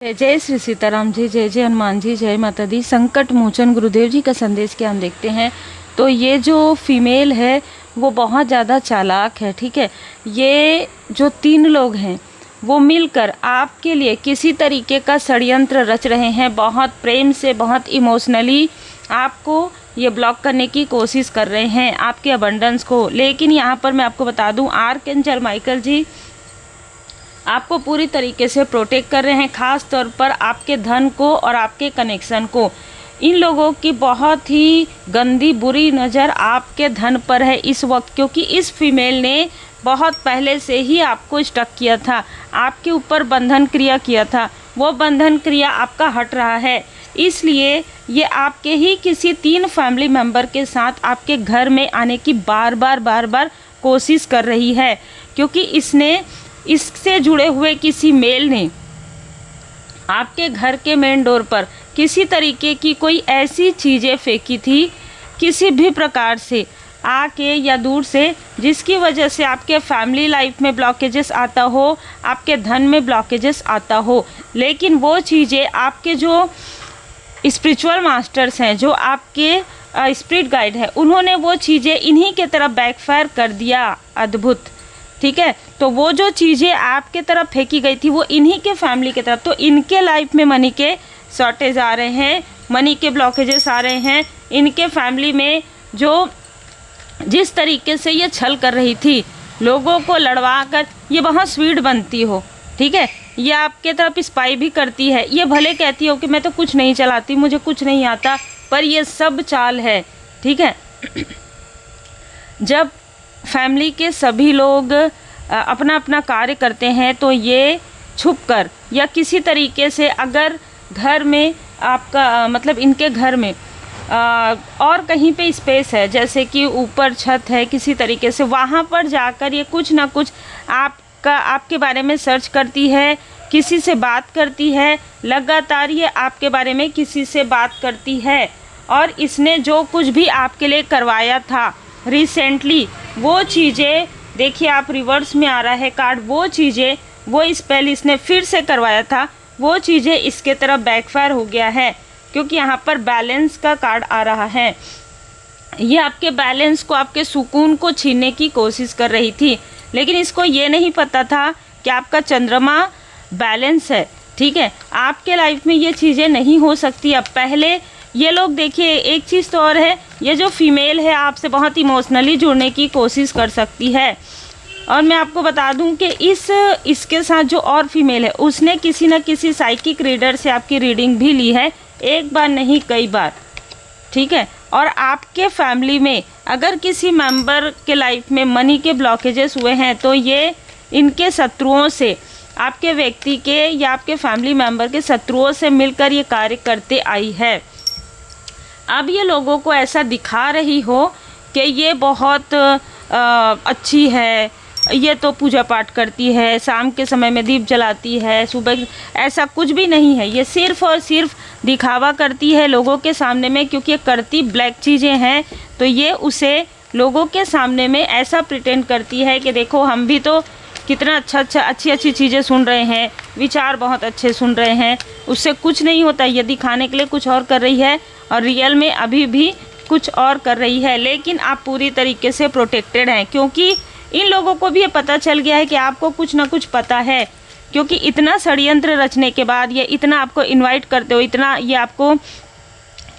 जय जय श्री सीताराम जी, जय जय हनुमान जी, जय माता दी। संकट मोचन गुरुदेव जी का संदेश क्या हम देखते हैं। तो ये जो फीमेल है वो बहुत ज़्यादा चालाक है, ठीक है। ये जो 3 लोग हैं वो मिलकर आपके लिए किसी तरीके का षड्यंत्र रच रहे हैं। बहुत प्रेम से, बहुत इमोशनली आपको ये ब्लॉक करने की कोशिश कर रहे हैं, आपके अबंडेंस को। लेकिन यहाँ पर मैं आपको बता दूँ, आर्कएंजल माइकल जी आपको पूरी तरीके से प्रोटेक्ट कर रहे हैं, ख़ास तौर पर आपके धन को और आपके कनेक्शन को। इन लोगों की बहुत ही गंदी बुरी नज़र आपके धन पर है इस वक्त, क्योंकि इस फीमेल ने बहुत पहले से ही आपको स्टक किया था, आपके ऊपर बंधन क्रिया किया था। वो बंधन क्रिया आपका हट रहा है, इसलिए ये आपके ही किसी 3 फैमिली मेम्बर के साथ आपके घर में आने की बार बार कोशिश कर रही है, क्योंकि इससे जुड़े हुए किसी मेल ने आपके घर के मेन डोर पर किसी तरीके की कोई ऐसी चीज़ें फेंकी थी, किसी भी प्रकार से आके या दूर से, जिसकी वजह से आपके फैमिली लाइफ में ब्लॉकेजेस आता हो, आपके धन में ब्लॉकेजेस आता हो। लेकिन वो चीज़ें आपके जो स्पिरिचुअल मास्टर्स हैं, जो आपके स्पिरिट गाइड है, उन्होंने वो चीज़ें इन्हीं के तरफ बैकफायर कर दिया। अद्भुत, ठीक है। तो वो जो चीज़ें आपके तरफ फेंकी गई थी वो इन्हीं के फैमिली के तरफ, तो इनके लाइफ में मनी के शॉर्टेज आ रहे हैं, मनी के ब्लॉकेजेस आ रहे हैं। इनके फैमिली में जो जिस तरीके से ये छल कर रही थी, लोगों को लड़वा कर ये बहुत स्वीट बनती हो, ठीक है। ये आपके तरफ स्पाई भी करती है। ये भले कहती हो कि मैं तो कुछ नहीं चलाती, मुझे कुछ नहीं आता, पर ये सब चाल है, ठीक है। जब फैमिली के सभी लोग अपना अपना कार्य करते हैं तो ये छुपकर या किसी तरीके से, अगर घर में आपका मतलब इनके घर में और कहीं पे स्पेस है, जैसे कि ऊपर छत है, किसी तरीके से वहाँ पर जाकर ये कुछ ना कुछ आपके बारे में सर्च करती है, किसी से बात करती है। लगातार ये आपके बारे में किसी से बात करती है, और इसने जो कुछ भी आपके लिए करवाया था रिसेंटली, वो चीज़ें देखिए, आप रिवर्स में आ रहा है कार्ड, वो चीज़ें, वो स्पेल इसने फिर से करवाया था, वो चीज़ें इसके तरफ बैकफायर हो गया है, क्योंकि यहाँ पर बैलेंस का कार्ड आ रहा है। ये आपके बैलेंस को, आपके सुकून को छीनने की कोशिश कर रही थी, लेकिन इसको ये नहीं पता था कि आपका चंद्रमा बैलेंस है, ठीक है। आपके लाइफ में ये चीज़ें नहीं हो सकती। अब पहले ये लोग देखिए, एक चीज़ तो और है, ये जो फीमेल है आपसे बहुत इमोशनली जुड़ने की कोशिश कर सकती है। और मैं आपको बता दूं कि इसके साथ जो और फीमेल है, उसने किसी न किसी साइकिक रीडर से आपकी रीडिंग भी ली है, एक बार नहीं कई बार, ठीक है। और आपके फैमिली में अगर किसी मेंबर के लाइफ में मनी के ब्लॉकेजेस हुए हैं, तो ये इनके शत्रुओं से, आपके व्यक्ति के या आपके फैमिली मेंबर के शत्रुओं से मिलकर ये कार्य करते आई है। अब ये लोगों को ऐसा दिखा रही हो कि ये बहुत अच्छी है, ये तो पूजा पाठ करती है, शाम के समय में दीप जलाती है, सुबह, ऐसा कुछ भी नहीं है। ये सिर्फ़ और सिर्फ दिखावा करती है लोगों के सामने में, क्योंकि ये करती ब्लैक चीज़ें हैं, तो ये उसे लोगों के सामने में ऐसा प्रिटेंड करती है कि देखो, हम भी तो कितना अच्छी चीज़ें सुन रहे हैं, विचार बहुत अच्छे सुन रहे हैं, उससे कुछ नहीं होता। ये दिखाने के लिए कुछ और कर रही है, और रियल में अभी भी कुछ और कर रही है। लेकिन आप पूरी तरीके से प्रोटेक्टेड हैं, क्योंकि इन लोगों को भी ये पता चल गया है कि आपको कुछ ना कुछ पता है, क्योंकि इतना षड्यंत्र रचने के बाद, ये इतना आपको इनवाइट करते हो, इतना ये आपको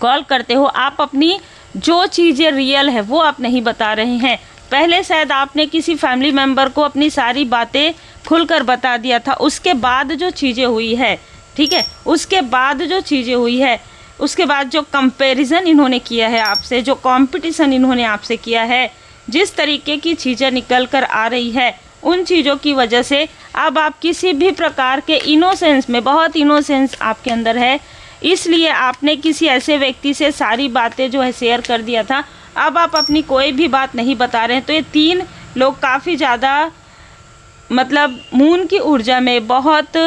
कॉल करते हो, आप अपनी जो चीज़ें रियल है वो आप नहीं बता रहे हैं। पहले शायद आपने किसी फैमिली मेम्बर को अपनी सारी बातें खुलकर बता दिया था, उसके बाद जो चीज़ें हुई है, ठीक है, उसके बाद जो चीज़ें हुई है, उसके बाद जो कंपैरिजन इन्होंने किया है आपसे, जो कंपटीशन इन्होंने आपसे किया है, जिस तरीके की चीज़ें निकल कर आ रही है, उन चीज़ों की वजह से अब आप किसी भी प्रकार के इनोसेंस में, बहुत इनोसेंस आपके अंदर है, इसलिए आपने किसी ऐसे व्यक्ति से सारी बातें जो है शेयर कर दिया था। अब आप अपनी कोई भी बात नहीं बता रहे हैं। तो ये 3 लोग काफ़ी ज़्यादा, मतलब मून की ऊर्जा में बहुत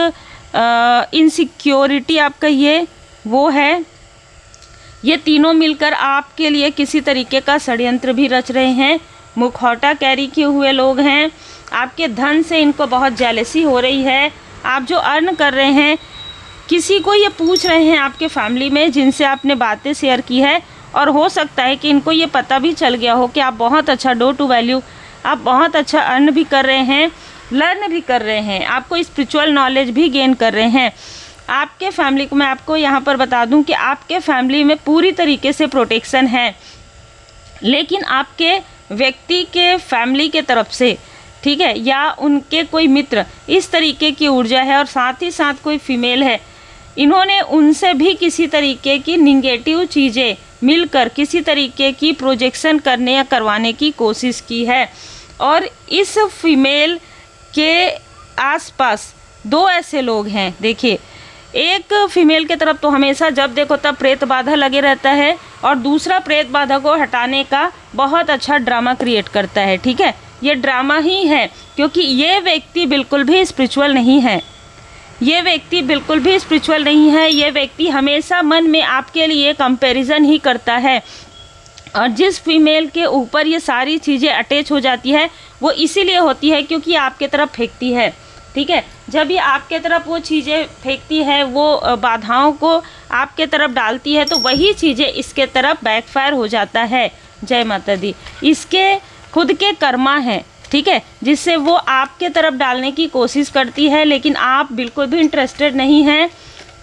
इनसिक्योरिटी आप कहिए वो है। ये तीनों मिलकर आपके लिए किसी तरीके का षड्यंत्र भी रच रहे हैं। मुखौटा कैरी किए हुए लोग हैं। आपके धन से इनको बहुत जेलसी हो रही है। आप जो अर्न कर रहे हैं, किसी को ये पूछ रहे हैं आपके फैमिली में जिनसे आपने बातें शेयर की है, और हो सकता है कि इनको ये पता भी चल गया हो कि आप बहुत अच्छा डो टू वैल्यू, आप बहुत अच्छा अर्न भी कर रहे हैं, लर्न भी कर रहे हैं, आपको स्पिरिचुअल नॉलेज भी गेन कर रहे हैं। आपके फैमिली को मैं आपको यहाँ पर बता दूँ कि आपके फैमिली में पूरी तरीके से प्रोटेक्शन है, लेकिन आपके व्यक्ति के फैमिली के तरफ से, ठीक है, या उनके कोई मित्र, इस तरीके की ऊर्जा है, और साथ ही साथ कोई फीमेल है, इन्होंने उनसे भी किसी तरीके की निगेटिव चीज़ें मिलकर किसी तरीके की प्रोजेक्शन करने या करवाने की कोशिश की है। और इस फीमेल के आसपास दो ऐसे लोग हैं, देखिए, एक फीमेल के तरफ तो हमेशा जब देखो तब प्रेत बाधा लगे रहता है, और दूसरा प्रेत बाधा को हटाने का बहुत अच्छा ड्रामा क्रिएट करता है, ठीक है, ये ड्रामा ही है, क्योंकि ये व्यक्ति बिल्कुल भी स्पिरिचुअल नहीं है, ये व्यक्ति बिल्कुल भी स्पिरिचुअल नहीं है, ये व्यक्ति हमेशा मन में आपके लिए कंपैरिजन ही करता है। और जिस फीमेल के ऊपर ये सारी चीज़ें अटैच हो जाती है वो इसीलिए होती है क्योंकि आपके तरफ फेंकती है, ठीक है, जब ये आपके तरफ वो चीज़ें फेंकती है, वो बाधाओं को आपके तरफ डालती है, तो वही चीज़ें इसके तरफ बैकफायर हो जाता है। जय माता दी। इसके खुद के कर्मा हैं, ठीक है, जिससे वो आपके तरफ डालने की कोशिश करती है, लेकिन आप बिल्कुल भी इंटरेस्टेड नहीं हैं,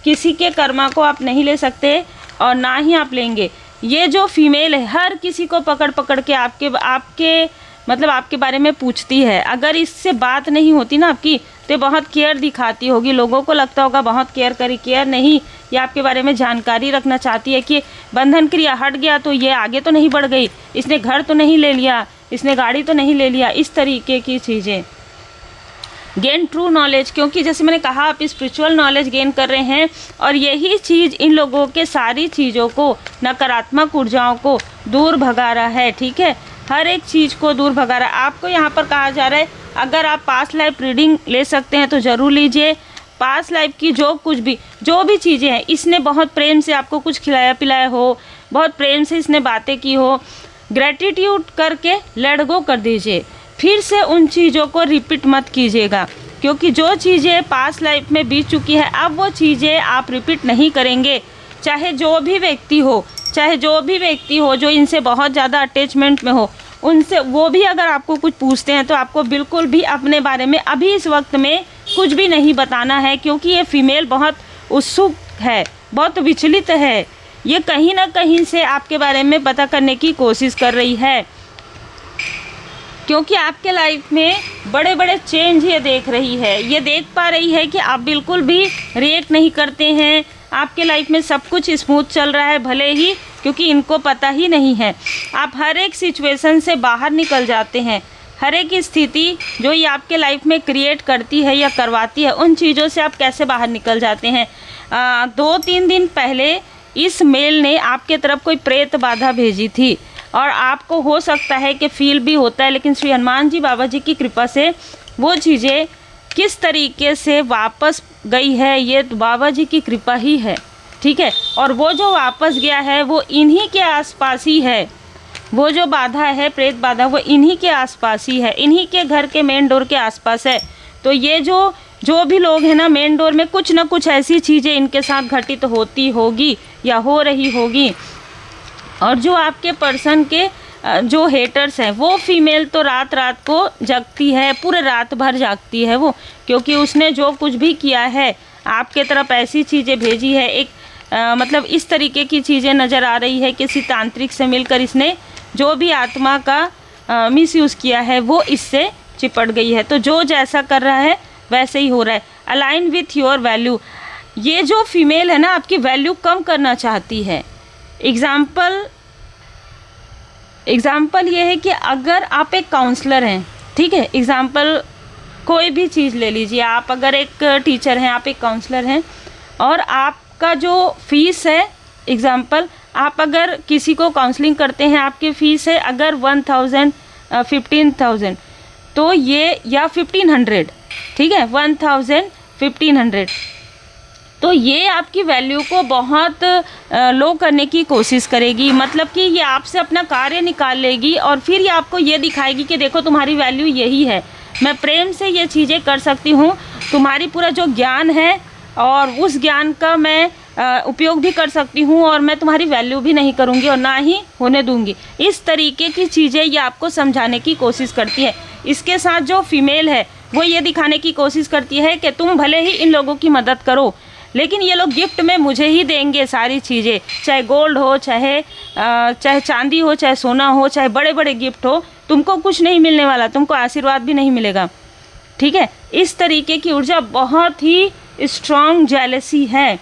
किसी के कर्मा को आप नहीं ले सकते और ना ही आप लेंगे। ये जो फीमेल है हर किसी को पकड़ पकड़ के आपके बारे में पूछती है। अगर इससे बात नहीं होती ना आपकी, तो बहुत केयर दिखाती होगी, लोगों को लगता होगा बहुत केयर करी, केयर नहीं, ये आपके बारे में जानकारी रखना चाहती है कि बंधन क्रिया हट गया तो ये आगे तो नहीं बढ़ गई, इसने घर तो नहीं ले लिया, इसने गाड़ी तो नहीं ले लिया, इस तरीके की चीज़ें। गेन ट्रू नॉलेज, क्योंकि जैसे मैंने कहा आप स्पिरिचुअल नॉलेज गेन कर रहे हैं, और यही चीज़ इन लोगों के सारी चीज़ों को, नकारात्मक ऊर्जाओं को दूर भगा रहा है, ठीक है, हर एक चीज़ को दूर भगा रहा है। आपको यहाँ पर कहा जा रहा है अगर आप पास्ट लाइफ रीडिंग ले सकते हैं तो ज़रूर लीजिए। पास्ट लाइफ की जो भी चीज़ें हैं, इसने बहुत प्रेम से आपको कुछ खिलाया पिलाया हो, बहुत प्रेम से इसने बातें की हो, ग्रेटिट्यूड करके लेट गो कर दीजिए, फिर से उन चीज़ों को रिपीट मत कीजिएगा, क्योंकि जो चीज़ें पास्ट लाइफ में बीत चुकी है अब वो चीज़ें आप रिपीट नहीं करेंगे। चाहे जो भी व्यक्ति हो जो इनसे बहुत ज़्यादा अटैचमेंट में हो, उनसे वो भी अगर आपको कुछ पूछते हैं तो आपको बिल्कुल भी अपने बारे में अभी इस वक्त में कुछ भी नहीं बताना है, क्योंकि ये फीमेल बहुत उत्सुक है, बहुत विचलित है, ये कहीं ना कहीं से आपके बारे में पता करने की कोशिश कर रही है, क्योंकि आपके लाइफ में बड़े बड़े चेंज ये देख रही है, ये देख पा रही है कि आप बिल्कुल भी रिएक्ट नहीं करते हैं, आपके लाइफ में सब कुछ स्मूथ चल रहा है, भले ही, क्योंकि इनको पता ही नहीं है आप हर एक सिचुएशन से बाहर निकल जाते हैं, हर एक स्थिति जो ये आपके लाइफ में क्रिएट करती है या करवाती है, उन चीज़ों से आप कैसे बाहर निकल जाते हैं। 2-3 दिन पहले इस मेल ने आपके तरफ कोई प्रेत बाधा भेजी थी, और आपको हो सकता है कि फील भी होता है, लेकिन श्री हनुमान जी बाबा जी की कृपा से वो चीज़ें किस तरीके से वापस गई है, ये बाबा जी की कृपा ही है, ठीक है, और वो जो वापस गया है वो इन्हीं के आसपास ही है, वो जो बाधा है प्रेत बाधा वो इन्हीं के आसपास ही है, इन्हीं के घर के मेन डोर के आसपास है। तो ये जो भी लोग हैं ना, मेन डोर में कुछ ना कुछ ऐसी चीज़ें इनके साथ घटित होती होगी या हो रही होगी। और जो आपके पर्सन के जो हेटर्स हैं, वो फीमेल तो रात रात को जगती है, पूरे रात भर जागती है वो, क्योंकि उसने जो कुछ भी किया है आपके तरफ ऐसी चीज़ें भेजी है, एक मतलब इस तरीके की चीज़ें नज़र आ रही है, किसी तांत्रिक से मिलकर इसने जो भी आत्मा का मिसयूज़ किया है वो इससे चिपट गई है। तो जो जैसा कर रहा है वैसे ही हो रहा है। अलाइन विथ योर वैल्यू, ये जो फीमेल है ना आपकी वैल्यू कम करना चाहती है। एग्ज़ाम्पल ये है कि अगर आप एक काउंसलर हैं, ठीक है, एग्ज़ाम्पल कोई भी चीज़ ले लीजिए, आप अगर एक टीचर हैं, आप एक काउंसलर हैं, और आपका जो फीस है, एग्ज़ाम्पल आप अगर किसी को काउंसलिंग करते हैं, आपकी फ़ीस है अगर 15,000 तो ये, या 1500, ठीक है, 1500, तो ये आपकी वैल्यू को बहुत लो करने की कोशिश करेगी, मतलब कि ये आपसे अपना कार्य निकाल लेगी और फिर ये आपको ये दिखाएगी कि देखो तुम्हारी वैल्यू यही है, मैं प्रेम से ये चीज़ें कर सकती हूँ, तुम्हारी पूरा जो ज्ञान है और उस ज्ञान का मैं उपयोग भी कर सकती हूँ और मैं तुम्हारी वैल्यू भी नहीं करूँगी और ना ही होने दूँगी। इस तरीके की चीज़ें ये आपको समझाने की कोशिश करती है। इसके साथ जो फीमेल है वो ये दिखाने की कोशिश करती है कि तुम भले ही इन लोगों की मदद करो, लेकिन ये लोग गिफ्ट में मुझे ही देंगे सारी चीज़ें, चाहे गोल्ड हो, चाहे चांदी हो, चाहे सोना हो, चाहे बड़े बड़े गिफ्ट हो, तुमको कुछ नहीं मिलने वाला, तुमको आशीर्वाद भी नहीं मिलेगा। ठीक है, इस तरीके की ऊर्जा बहुत ही स्ट्रॉन्ग जेलसी है।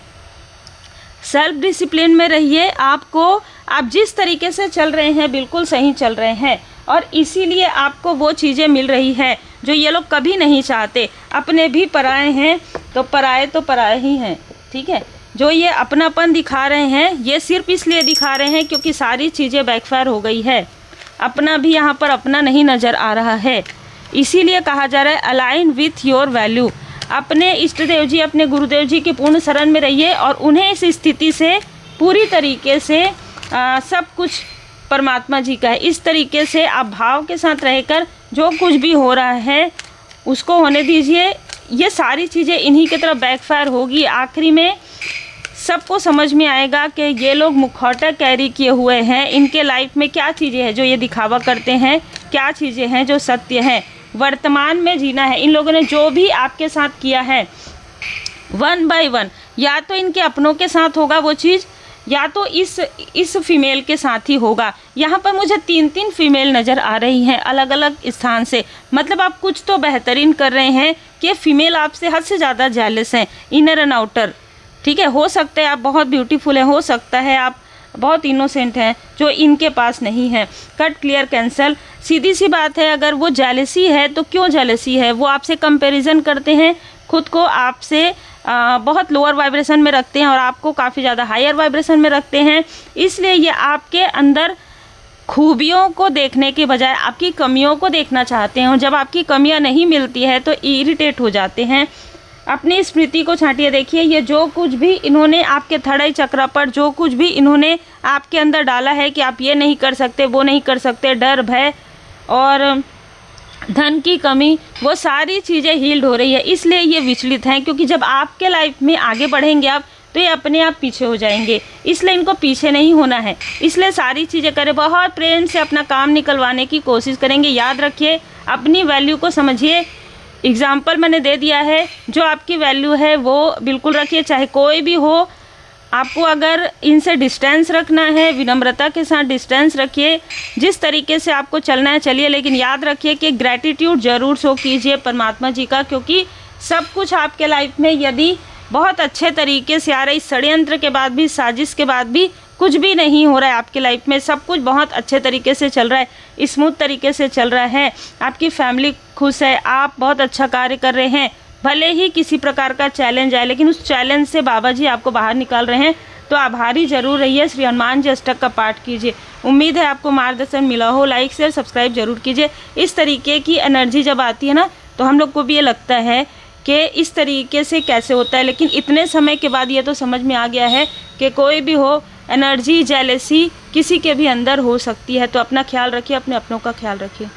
सेल्फ डिसिप्लिन में रहिए। आप जिस तरीके से चल रहे हैं बिल्कुल सही चल रहे हैं और इसीलिए आपको वो चीज़ें मिल रही है जो ये लोग कभी नहीं चाहते। अपने भी पराए हैं तो पराए ही हैं। ठीक है, जो ये अपनापन दिखा रहे हैं ये सिर्फ इसलिए दिखा रहे हैं क्योंकि सारी चीज़ें बैकफायर हो गई है। अपना भी यहाँ पर अपना नहीं नज़र आ रहा है। इसीलिए कहा जा रहा है अलाइन विथ योर वैल्यू। अपने इष्ट देव जी, अपने गुरुदेव जी की पूर्ण शरण में रहिए और उन्हें इस स्थिति से पूरी तरीके से सब कुछ परमात्मा जी का है। इस तरीके से आप भाव के साथ रहकर जो कुछ भी हो रहा है उसको होने दीजिए। ये सारी चीज़ें इन्हीं की तरफ बैकफायर होगी। आखिरी में सबको समझ में आएगा कि ये लोग मुखौटा कैरी किए हुए हैं। इनके लाइफ में क्या चीज़ें हैं जो ये दिखावा करते हैं, क्या चीज़ें हैं जो सत्य हैं। वर्तमान में जीना है। इन लोगों ने जो भी आपके साथ किया है 1 बाय 1 या तो इनके अपनों के साथ होगा वो चीज़, या तो इस फीमेल के साथ ही होगा। यहाँ पर मुझे 3 फीमेल नज़र आ रही हैं अलग अलग स्थान से। मतलब आप कुछ तो बेहतरीन कर रहे हैं कि फीमेल आपसे हद से ज़्यादा जेलस हैं, इनर एंड आउटर। ठीक है, हो सकता है आप बहुत ब्यूटीफुल हैं, हो सकता है आप बहुत इनोसेंट हैं जो इनके पास नहीं है। Cut clear cancel. सीधी सी बात है, अगर वो जेलसी है तो क्यों जेलसी है? वो आपसे कंपैरिजन करते हैं, खुद को आपसे बहुत लोअर वाइब्रेशन में रखते हैं और आपको काफ़ी ज़्यादा हायर वाइब्रेशन में रखते हैं। इसलिए ये आपके अंदर खूबियों को देखने के बजाय आपकी कमियों को देखना चाहते हैं और जब आपकी कमियां नहीं मिलती है तो इरिटेट हो जाते हैं। अपनी स्मृति को छांटिए। देखिए, ये जो कुछ भी इन्होंने आपके थड़ाई चक्र पर जो कुछ भी इन्होंने आपके अंदर डाला है कि आप ये नहीं कर सकते, वो नहीं कर सकते, डर, भय और धन की कमी, वो सारी चीज़ें हील्ड हो रही है। इसलिए ये विचलित हैं, क्योंकि जब आपके लाइफ में आगे बढ़ेंगे आप तो ये अपने आप पीछे हो जाएंगे। इसलिए इनको पीछे नहीं होना है। इसलिए सारी चीज़ें करें, बहुत प्रेम से अपना काम निकलवाने की कोशिश करेंगे। याद रखिए, अपनी वैल्यू को समझिए। एग्जाम्पल मैंने दे दिया है, जो आपकी वैल्यू है वो बिल्कुल रखिए, चाहे कोई भी हो। आपको अगर इनसे डिस्टेंस रखना है, विनम्रता के साथ डिस्टेंस रखिए। जिस तरीके से आपको चलना है चलिए, लेकिन याद रखिए कि ग्रैटिट्यूड ज़रूर शो कीजिए परमात्मा जी का, क्योंकि सब कुछ आपके लाइफ में यदि बहुत अच्छे तरीके से आ रहा है, इस षड्यंत्र के बाद भी, साजिश के बाद भी कुछ भी नहीं हो रहा है आपके लाइफ में, सब कुछ बहुत अच्छे तरीके से चल रहा है, स्मूथ तरीके से चल रहा है, आपकी फैमिली खुश है, आप बहुत अच्छा कार्य कर रहे हैं। भले ही किसी प्रकार का चैलेंज आए, लेकिन उस चैलेंज से बाबा जी आपको बाहर निकाल रहे हैं, तो आभारी जरूर रहिए। श्री हनुमान जी अष्टक का पाठ कीजिए। उम्मीद है आपको मार्गदर्शन मिला हो। लाइक शेयर सब्सक्राइब जरूर कीजिए। इस तरीके की एनर्जी जब आती है ना, तो हम लोग को भी ये लगता है कि इस तरीके से कैसे होता है, लेकिन इतने समय के बाद ये तो समझ में आ गया है कि कोई भी हो, एनर्जी जेलसी किसी के भी अंदर हो सकती है। तो अपना ख्याल रखिए, अपने अपनों का ख्याल रखिए।